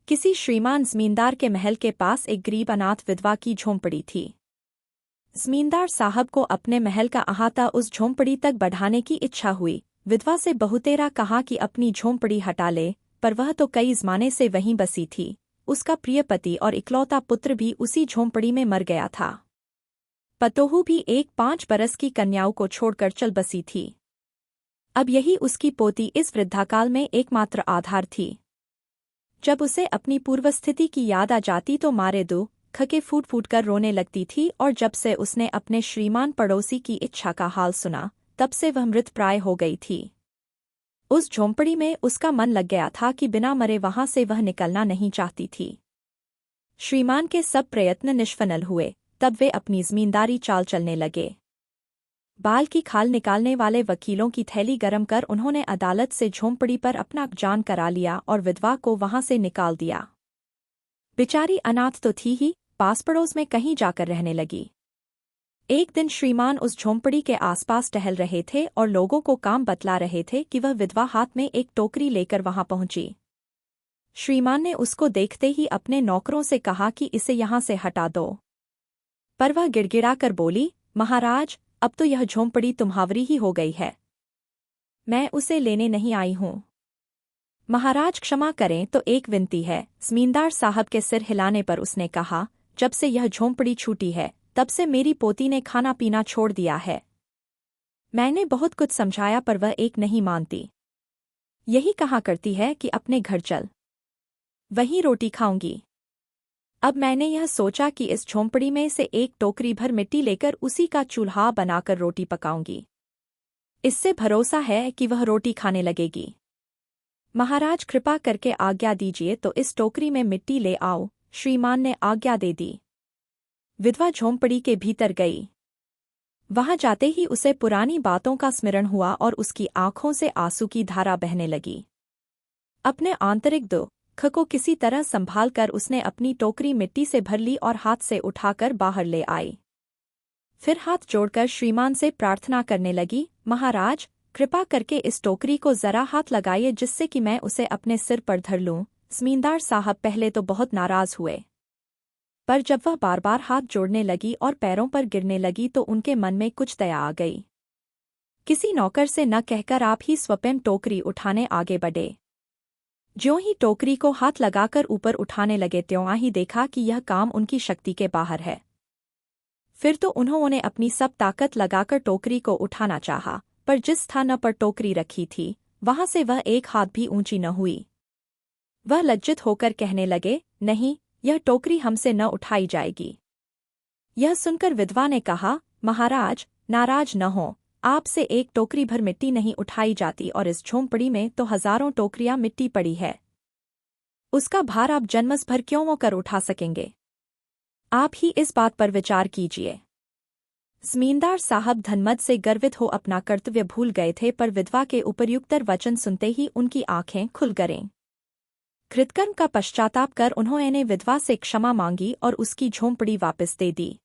किसी श्रीमान जमींदार के महल के पास एक गरीब अनाथ विधवा की झोंपड़ी थी। जमींदार साहब को अपने महल का अहाता उस झोंपड़ी तक बढ़ाने की इच्छा हुई। विधवा से बहुतेरा कहा कि अपनी झोंपड़ी हटा ले, पर वह तो कई ज़माने से वहीं बसी थी। उसका प्रिय पति और इकलौता पुत्र भी उसी झोंपड़ी में मर गया था। पतोहू भी एक 5 बरस की कन्याओं को छोड़कर चल बसी थी। अब यही उसकी पोती इस वृद्धाकाल में एकमात्र आधार थी। जब उसे अपनी पूर्वस्थिति की याद आ जाती तो मारे दो खके फूट फूट कर रोने लगती थी, और जब से उसने अपने श्रीमान पड़ोसी की इच्छा का हाल सुना, तब से वह मृतप्राय हो गई थी। उस झोंपड़ी में उसका मन लग गया था कि बिना मरे वहां से वह निकलना नहीं चाहती थी। श्रीमान के सब प्रयत्न निष्फल हुए, तब वे अपनी जमींदारी चाल चलने लगे। बाल की खाल निकालने वाले वकीलों की थैली गरम कर उन्होंने अदालत से झोंपड़ी पर अपना जान करा लिया और विधवा को वहां से निकाल दिया। बेचारी अनाथ तो थी ही, पास पड़ोस में कहीं जाकर रहने लगी। एक दिन श्रीमान उस झोंपड़ी के आसपास टहल रहे थे और लोगों को काम बतला रहे थे कि वह विधवा हाथ में एक टोकरी लेकर वहां पहुंची। श्रीमान ने उसको देखते ही अपने नौकरों से कहा कि इसे यहां से हटा दो, पर वह गिड़गिड़ाकर बोली, महाराज, अब तो यह झोंपड़ी तुम्हारी ही हो गई है, मैं उसे लेने नहीं आई हूं। महाराज क्षमा करें, तो एक विनती है। जमींदार साहब के सिर हिलाने पर उसने कहा, जब से यह झोंपड़ी छूटी है तब से मेरी पोती ने खाना पीना छोड़ दिया है। मैंने बहुत कुछ समझाया पर वह एक नहीं मानती। यही कहा करती है कि अपने घर चल, वहीं रोटी खाऊंगी। अब मैंने यह सोचा कि इस झोंपड़ी में से एक टोकरी भर मिट्टी लेकर उसी का चूल्हा बनाकर रोटी पकाऊंगी। इससे भरोसा है कि वह रोटी खाने लगेगी। महाराज, कृपा करके आज्ञा दीजिए तो इस टोकरी में मिट्टी ले आओ। श्रीमान ने आज्ञा दे दी। विधवा झोंपड़ी के भीतर गई। वहां जाते ही उसे पुरानी बातों का स्मरण हुआ और उसकी आंखों से आंसू की धारा बहने लगी। अपने आंतरिक दुख को किसी तरह संभाल कर उसने अपनी टोकरी मिट्टी से भर ली और हाथ से उठाकर बाहर ले आई। फिर हाथ जोड़कर श्रीमान से प्रार्थना करने लगी, महाराज, कृपा करके इस टोकरी को जरा हाथ लगाइए जिससे कि मैं उसे अपने सिर पर धर लूं। जमींदार साहब पहले तो बहुत नाराज हुए, पर जब वह बार बार हाथ जोड़ने लगी और पैरों पर गिरने लगी तो उनके मन में कुछ दया आ गई। किसी नौकर से न कहकर आप ही स्वयं टोकरी उठाने आगे बढ़े। ज्यों ही टोकरी को हाथ लगाकर ऊपर उठाने लगे त्यों ही देखा कि यह काम उनकी शक्ति के बाहर है। फिर तो उन्होंने अपनी सब ताकत लगाकर टोकरी को उठाना चाहा, पर जिस स्थान पर टोकरी रखी थी वहां से वह एक हाथ भी ऊंची न हुई। वह लज्जित होकर कहने लगे, नहीं, यह टोकरी हमसे न उठाई जाएगी। यह सुनकर विधवा ने कहा, महाराज, नाराज न हो, आपसे एक टोकरी भर मिट्टी नहीं उठाई जाती और इस झोंपड़ी में तो हजारों टोकरियां मिट्टी पड़ी है। उसका भार आप जन्मस भर क्यों कर उठा सकेंगे? आप ही इस बात पर विचार कीजिए। जमींदार साहब धनमद से गर्वित हो अपना कर्तव्य भूल गए थे, पर विधवा के उपर्युक्तर वचन सुनते ही उनकी आंखें खुल गईं। कृतकर्म का पश्चाताप कर उन्होंने विधवा से क्षमा मांगी और उसकी झोंपड़ी वापस दे दी।